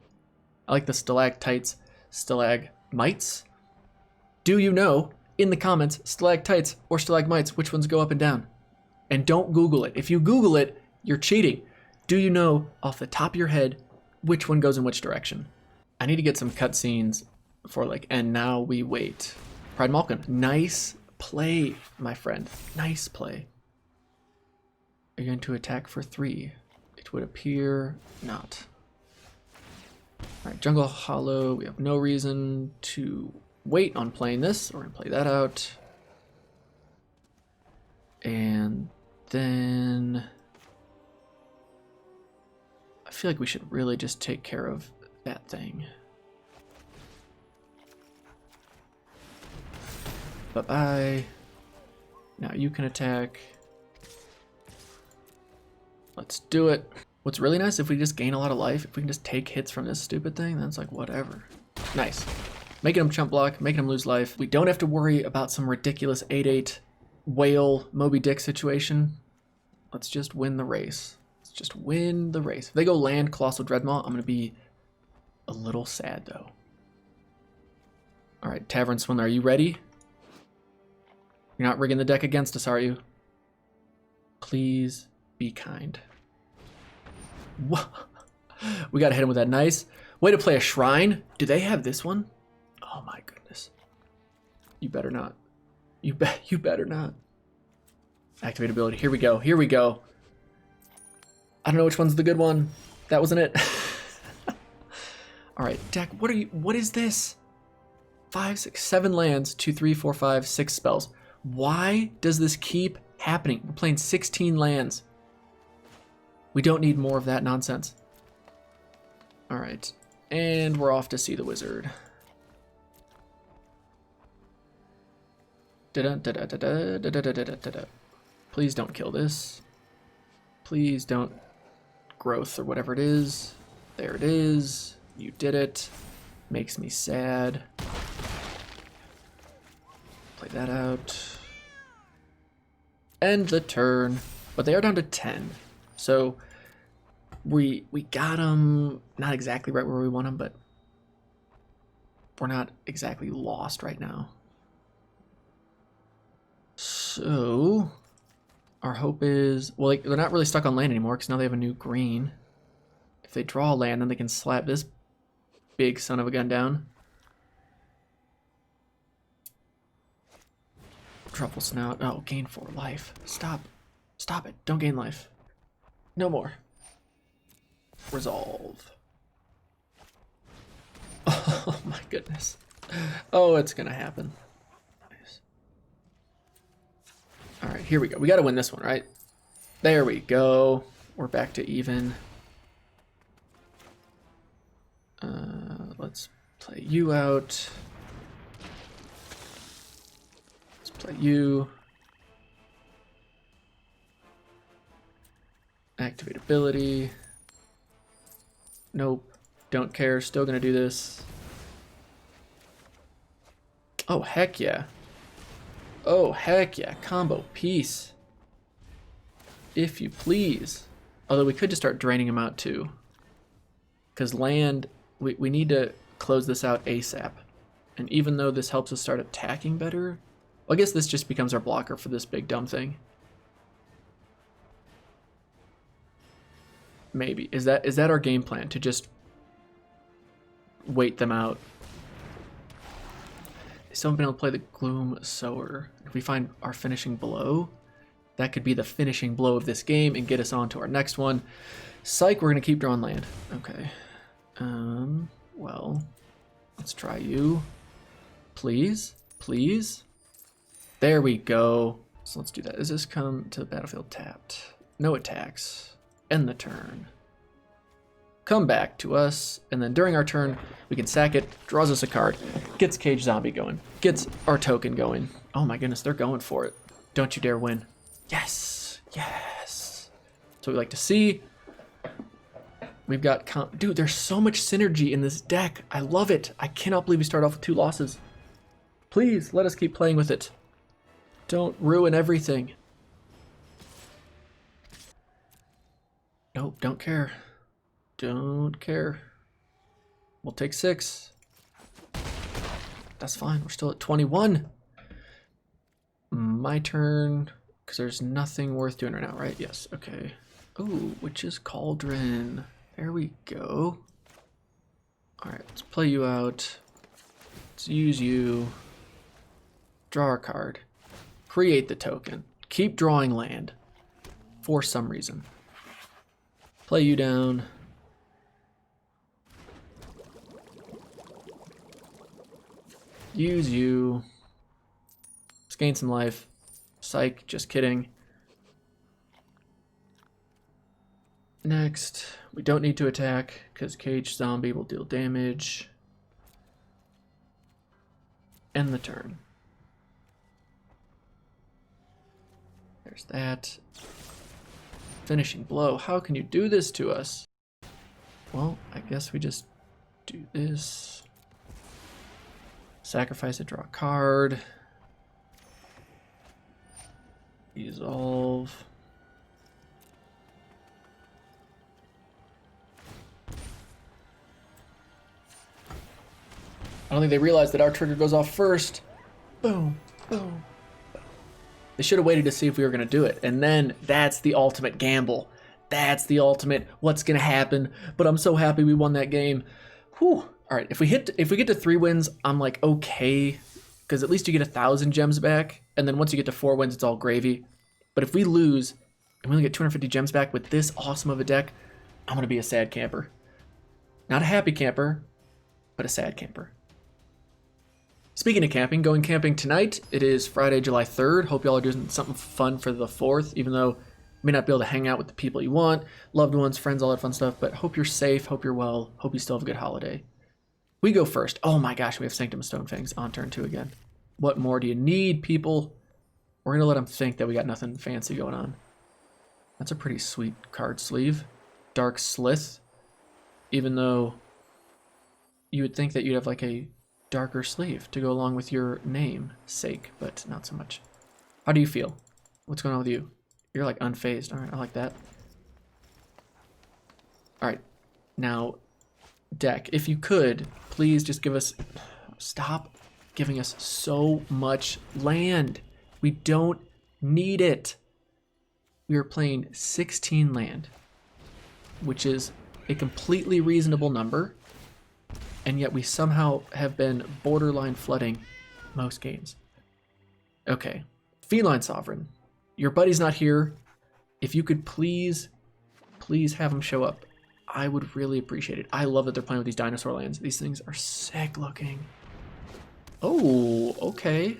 I like the stalactites, stalagmites. Do you know, in the comments, stalactites or stalagmites, which ones go up and down? And don't Google it. If you Google it, you're cheating. Do you know off the top of your head which one goes in which direction? I need to get some cutscenes for like, and now we wait. Pride Malkin, nice play, my friend. Nice play. Are you going to attack for 3? It would appear not. All right, Jungle Hollow. We have no reason to wait on playing this. We're going to play that out. And then I feel like we should really just take care of that thing. Bye-bye. Now you can attack. Let's do it. What's really nice, if we just gain a lot of life, if we can just take hits from this stupid thing, then it's like whatever. Nice. Making him chump block, making him lose life. We don't have to worry about some ridiculous 8-8 whale Moby Dick situation. Let's just win the race. Let's just win the race. If they go land Colossal Dreadmaw, I'm going to be a little sad though. All right, Tavern Swindler, are you ready? You're not rigging the deck against us, are you? Please be kind. Whoa. We got to hit him with that. Nice. Way to play a shrine. Do they have this one? Oh my goodness. You better not. You better not. Activate ability. Here we go. Here we go. I don't know which one's the good one. That wasn't it. All right, deck. What is this? 5, 6, 7 lands, 2, 3, 4, 5, 6 spells. Why does this keep happening? We're playing 16 lands. We don't need more of that nonsense. All right, and we're off to see the wizard. Please don't kill this. Please don't growth or whatever it is. There it is. You did it. Makes me sad. Play that out. End the turn. But they are down to 10. So we got them not exactly right where we want them, but we're not exactly lost right now. So our hope is, well, like, they're not really stuck on land anymore because now they have a new green. If they draw land, then they can slap this big son of a gun down. Truffle Snout. Oh, gain 4 life. Stop. Stop it. Don't gain life. No more. Resolve. Oh my goodness. Oh, it's gonna happen. Nice. All right, here we go. We gotta win this one, right? There we go. We're back to even. Let's play you out. Let's play you. Activate ability. Nope. Don't care. Still gonna do this. Oh, heck yeah. Oh, heck yeah. Combo piece. If you please. Although we could just start draining him out too. Because land, we need to close this out ASAP. And even though this helps us start attacking better, well, I guess this just becomes our blocker for this big dumb thing. Maybe. Is that our game plan? To just wait them out? They still haven't been able to play the Gloom Sower. If we find our finishing blow, that could be the finishing blow of this game and get us on to our next one. Psych, we're going to keep drawing land. Okay. Well, let's try you. Please? Please? There we go. So let's do that. Does this come to the battlefield tapped? No attacks. End the turn. Come back to us, and then during our turn, we can sack it, draws us a card, gets Cage Zombie going, gets our token going. Oh my goodness, they're going for it. Don't you dare win. Yes, yes. That's what we like to see. We've got, dude, there's so much synergy in this deck. I love it. I cannot believe we start off with 2 losses. Please, let us keep playing with it. Don't ruin everything. Nope, don't care. Don't care. We'll take 6. That's fine. We're still at 21. My turn. Because there's nothing worth doing right now, right? Yes, okay. Ooh, Witch's Cauldron. There we go. Alright, let's play you out. Let's use you. Draw a card. Create the token. Keep drawing land. For some reason. Play you down. Use you. Let's gain some life. Psych, just kidding. Next, we don't need to attack because Cage Zombie will deal damage. End the turn. There's that. Finishing blow. How can you do this to us? Well, I guess we just do this. Sacrifice it, draw a card. Resolve. I don't think they realized that our trigger goes off first. Boom, boom. They should have waited to see if we were going to do it. And then that's the ultimate gamble. That's the ultimate what's going to happen. But I'm so happy we won that game. Whew. All right, if we get to 3 wins, I'm like, okay. Because at least you get 1,000 gems back. And then once you get to 4 wins, it's all gravy. But if we lose and we only get 250 gems back with this awesome of a deck, I'm going to be a sad camper. Not a happy camper, but a sad camper. Speaking of camping, going camping tonight. It is Friday, July 3rd. Hope y'all are doing something fun for the 4th, even though you may not be able to hang out with the people you want, loved ones, friends, all that fun stuff. But hope you're safe, hope you're well, hope you still have a good holiday. We go first. Oh my gosh, we have Sanctum of Stonefangs on turn 2 again. What more do you need, people? We're going to let them think that we got nothing fancy going on. That's a pretty sweet card sleeve. Dark Slith. Even though you would think that you'd have like a darker sleeve to go along with your name sake, but not so much. How do you feel? What's going on with you? You're like unfazed. All right, I like that. All right, now deck, if you could, please just give us, stop giving us so much land. We don't need it. We are playing 16 land, which is a completely reasonable number. And yet we somehow have been borderline flooding most games. Okay, Feline Sovereign. Your buddy's not here. If you could please have him show up. I would really appreciate it. I love that they're playing with these dinosaur lands. These things are sick looking. Oh, okay.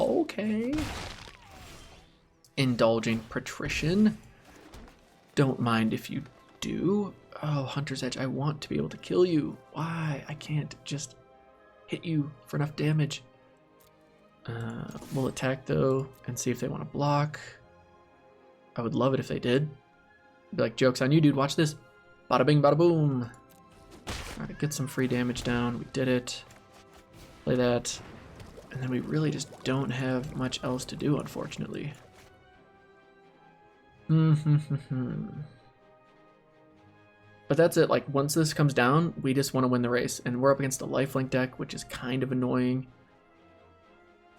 Okay. Indulging Patrician. Don't mind if you do. Oh, Hunter's Edge, I want to be able to kill you. Why? I can't just hit you for enough damage. We'll attack, though, and see if they want to block. I would love it if they did. Be like, joke's on you, dude. Watch this. Bada bing, bada boom. All right, get some free damage down. We did it. Play that. And then we really just don't have much else to do, unfortunately. But that's it. Like, once this comes down, we just want to win the race. And we're up against a lifelink deck, which is kind of annoying.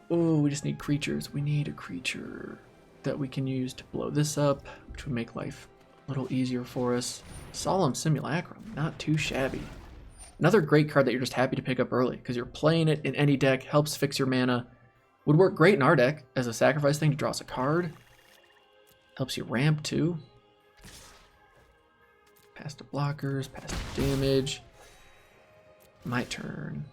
Oh, we just need creatures. We need a creature that we can use to blow this up, which would make life a little easier for us. Solemn Simulacrum, not too shabby. Another great card that you're just happy to pick up early, because you're playing it in any deck, helps fix your mana. Would work great in our deck as a sacrifice thing to draw us a card. Helps you ramp too. Pass to blockers, pass to damage. My turn.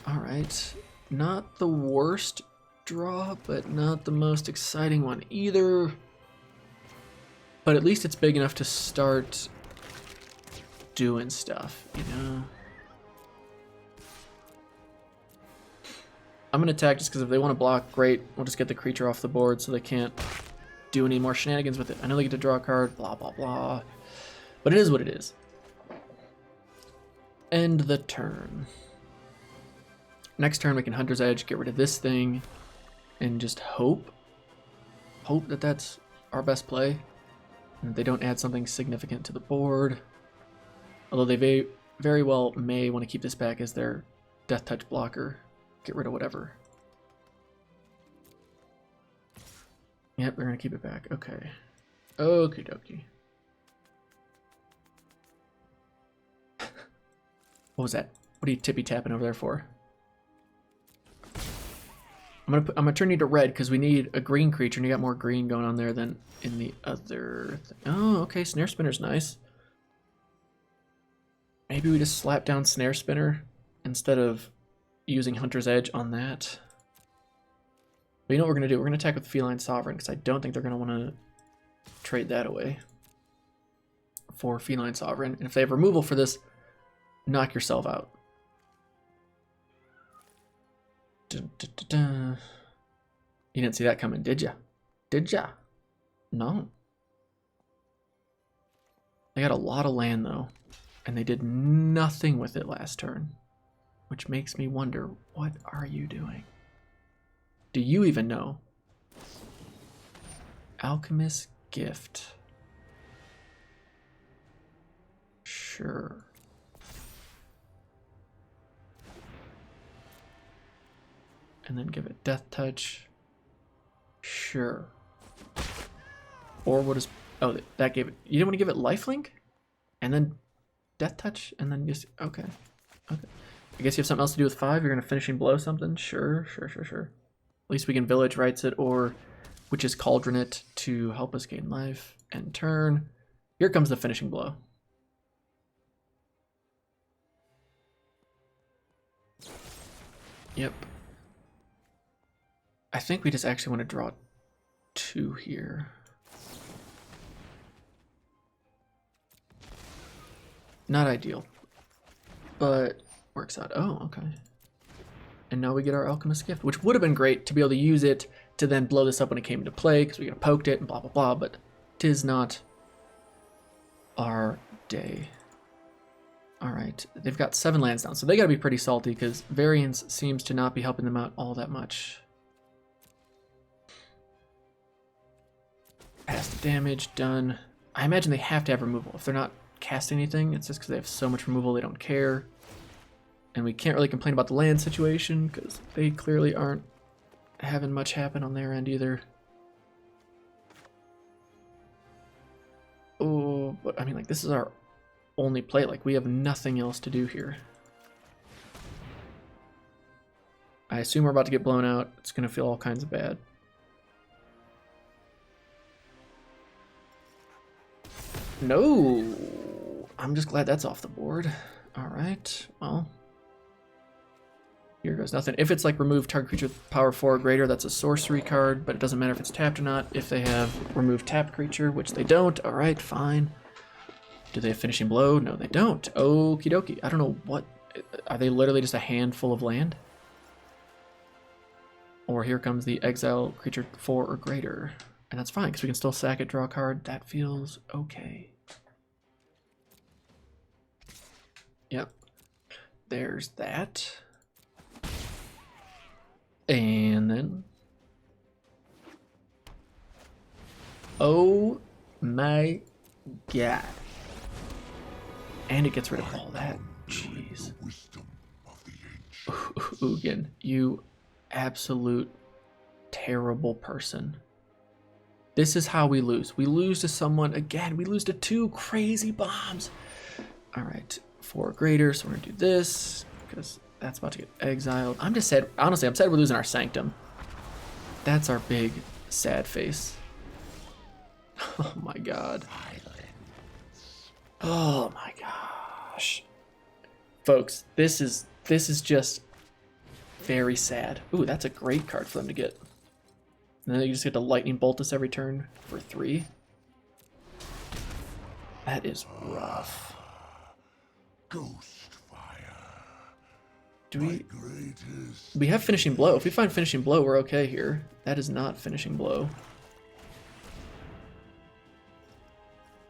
Alright. Not the worst draw, but not the most exciting one either. But at least it's big enough to start doing stuff, you know? I'm going to attack just because if they want to block, great. We'll just get the creature off the board so they can't do any more shenanigans with it. I know they get to draw a card, blah, blah, blah. But it is what it is. End the turn. Next turn we can Hunter's Edge, get rid of this thing, and just hope that that's our best play. And they don't add something significant to the board. Although they very well may want to keep this back as their Death Touch blocker. Get rid of whatever. Yep, they're gonna keep it back. Okay. Okie dokie. What was that? What are you tippy tapping over there for? I'm gonna turn you to red because we need a green creature, and you got more green going on there than in the other thing. Oh, okay. Snare Spinner's nice. Maybe we just slap down Snare Spinner instead of using Hunter's Edge on that. But you know what we're gonna do? We're gonna attack with Feline Sovereign because I don't think they're gonna want to trade that away for Feline Sovereign. And if they have removal for this, knock yourself out. Dun, dun, dun, dun. You didn't see that coming, did ya? Did ya? No. They got a lot of land though, and they did nothing with it last turn, which makes me wonder, what are you doing? Do you even know? Alchemist Gift. Sure. And then give it Death Touch. Sure. Or what is... Oh, that gave it... You didn't want to give it Lifelink? And then Death Touch? And then just... Okay. Okay. I guess you have something else to do with 5? You're going to Finishing Blow something? Sure, sure, sure, sure. At least we can Village Rites it, or Witch's Cauldron it to help us gain life. End turn. Here comes the Finishing Blow. Yep. I think we just actually want to draw 2 here. Not ideal, but works out. Oh, okay. And now we get our Alchemist Gift, which would have been great to be able to use it to then blow this up when it came into play, because we could have poked it and blah, blah, blah, but 'tis not our day. All right, they've got 7 lands down, so they got to be pretty salty, because Variance seems to not be helping them out all that much. Pass the damage, done. I imagine they have to have removal. If they're not casting anything, it's just because they have so much removal they don't care. And we can't really complain about the land situation because they clearly aren't having much happen on their end either. Oh, but I mean, like, this is our only play. Like, we have nothing else to do here. I assume we're about to get blown out. It's going to feel all kinds of bad. No, I'm just glad that's off the board. All right, well, here goes nothing. If it's like remove target creature with power 4 or greater, that's a sorcery card, but it doesn't matter if it's tapped or not. If they have remove tapped creature, which they don't, all right, fine. Do they have Finishing Blow? No, they don't. Okie dokie. I don't know what, are they literally just a handful of land? Or here comes the exile creature 4 or greater. And that's fine, because we can still sack it, draw a card. That feels okay. Yep. There's that. And then... Oh my god. And it gets rid of all that. Jeez. Ugin, you absolute terrible person. This is how we lose. We lose to someone, again, we lose to 2 crazy bombs. All right, 4 greater, so we're gonna do this, because that's about to get exiled. I'm just sad, honestly, I'm sad we're losing our Sanctum. That's our big sad face. Oh my god. Oh my gosh. Folks, this is just very sad. Ooh, that's a great card for them to get. And then you just get to Lightning Bolt us every turn for 3. That is rough. Ghost fire. Do we have Finishing Blow. If we find Finishing Blow, we're okay here. That is not Finishing Blow.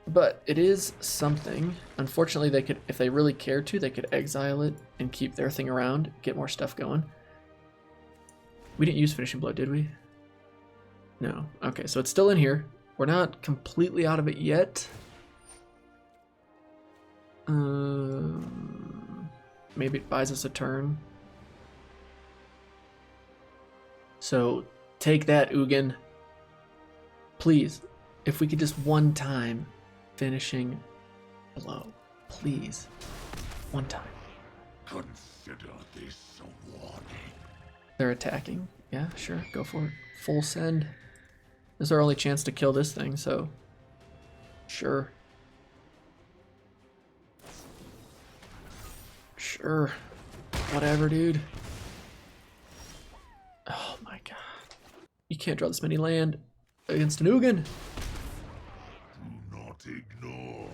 But it is something. Unfortunately, they could, if they really cared to, they could exile it and keep their thing around, get more stuff going. We didn't use Finishing Blow, did we? No. Okay, so it's still in here. We're not completely out of it yet. Maybe it buys us a turn. So take that, Ugin. Please, if we could just one time finishing blow. Please. One time.
Consider this a warning.
They're attacking. Yeah, sure, go for it. Full send. This is our only chance to kill this thing, so sure. Sure. Whatever, dude. Oh my god. You can't draw this many land against an Ugin.
Do not ignore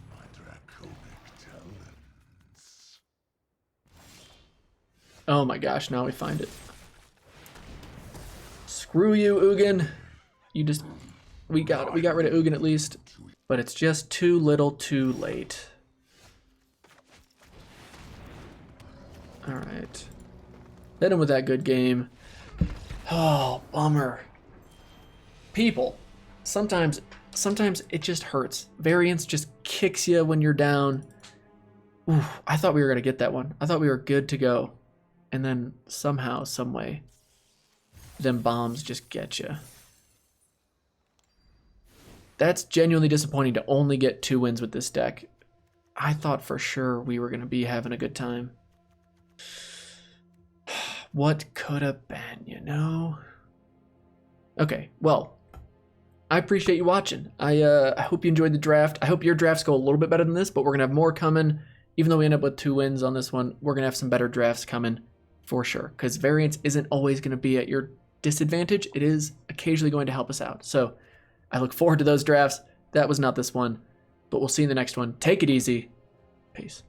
my draconic talents.
Oh my gosh, now we find it. Screw you, Ugin. You just we got rid of Ugin at least. But it's just too little too late. Alright. Hit him with that good game. Oh, bummer. People, sometimes it just hurts. Variance just kicks you when you're down. Ooh, I thought we were gonna get that one. I thought we were good to go. And then somehow, some way, them bombs just get you. That's genuinely disappointing to only get 2 wins with this deck. I thought for sure we were gonna be having a good time. What could have been, you know? Okay, well, I appreciate you watching. I hope you enjoyed the draft. I hope your drafts go a little bit better than this, but we're going to have more coming. Even though we end up with 2 wins on this one, we're going to have some better drafts coming for sure, because variance isn't always going to be at your disadvantage. It is occasionally going to help us out. So I look forward to those drafts. That was not this one, but we'll see you in the next one. Take it easy. Peace.